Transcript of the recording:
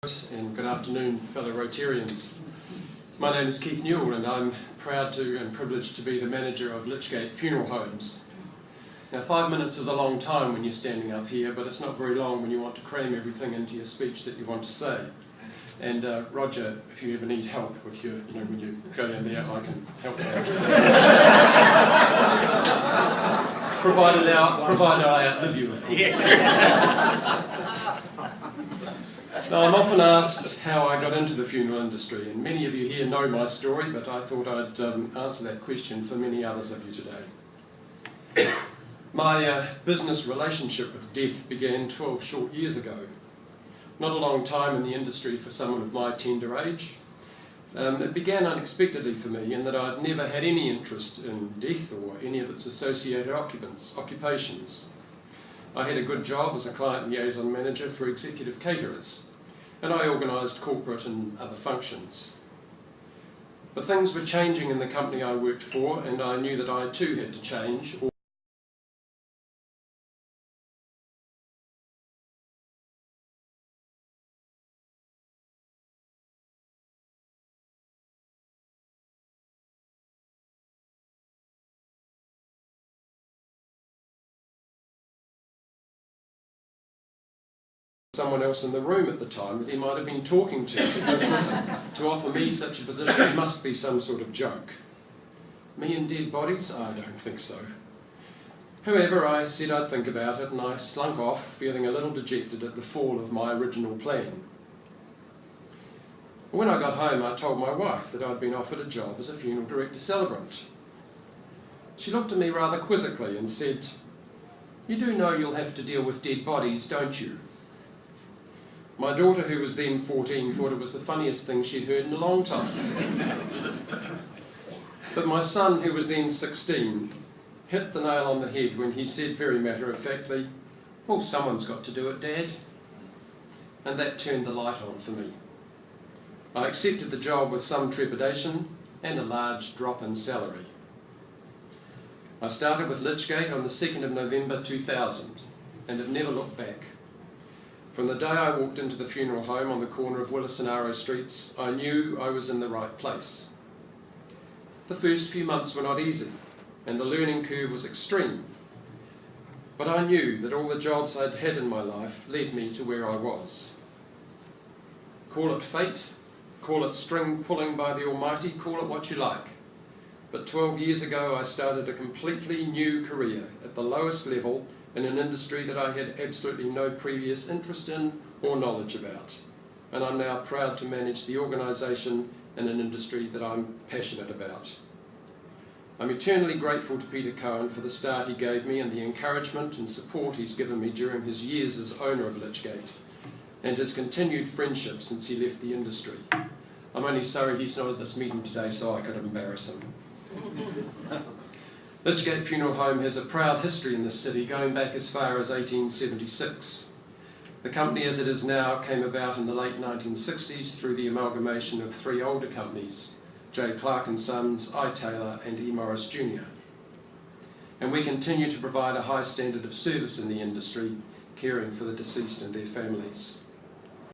And good afternoon, fellow Rotarians. My name is Keith Newell and I'm proud to and privileged to be the manager of Lichgate Funeral Homes. Now 5 minutes is a long time when you're standing up here, but it's not very long when you want to cram everything into your speech that you want to say. And Roger, if you ever need help with your, when you go down there, I can help you. Provided I outlive you, of course. Now, I'm often asked how I got into the funeral industry, and many of you here know my story, but I thought I'd answer that question for many others of you today. My business relationship with death began 12 short years ago. Not a long time in the industry for someone of my tender age. It began unexpectedly for me in that I'd never had any interest in death or any of its associated occupations. I had a good job as a client liaison manager for executive caterers, and I organised corporate and other functions. But things were changing in the company I worked for, and I knew that I too had to change. Someone else in the room at the time that he might have been talking to, because to offer me such a position must be some sort of joke. Me and dead bodies? I don't think so. However, I said I'd think about it, and I slunk off, feeling a little dejected at the fall of my original plan. When I got home, I told my wife that I'd been offered a job as a funeral director celebrant. She looked at me rather quizzically and said, "You do know you'll have to deal with dead bodies, don't you?" My daughter, who was then 14, thought it was the funniest thing she'd heard in a long time. But my son, who was then 16, hit the nail on the head when he said very matter-of-factly, "Well, someone's got to do it, Dad." And that turned the light on for me. I accepted the job with some trepidation and a large drop in salary. I started with Lichgate on the 2nd of November 2000, and it never looked back. From the day I walked into the funeral home on the corner of Willisonaro Streets, I knew I was in the right place. The first few months were not easy, and the learning curve was extreme. But I knew that all the jobs I'd had in my life led me to where I was. Call it fate, call it string pulling by the Almighty, call it what you like. But 12 years ago I started a completely new career at the lowest level in an industry that I had absolutely no previous interest in or knowledge about. And I'm now proud to manage the organisation in an industry that I'm passionate about. I'm eternally grateful to Peter Cohen for the start he gave me and the encouragement and support he's given me during his years as owner of Lichgate, and his continued friendship since he left the industry. I'm only sorry he's not at this meeting today so I could embarrass him. Lichgate Funeral Home has a proud history in this city going back as far as 1876. The company as it is now came about in the late 1960s through the amalgamation of 3 older companies, J. Clark & Sons, I. Taylor and E. Morris Jr. And we continue to provide a high standard of service in the industry, caring for the deceased and their families.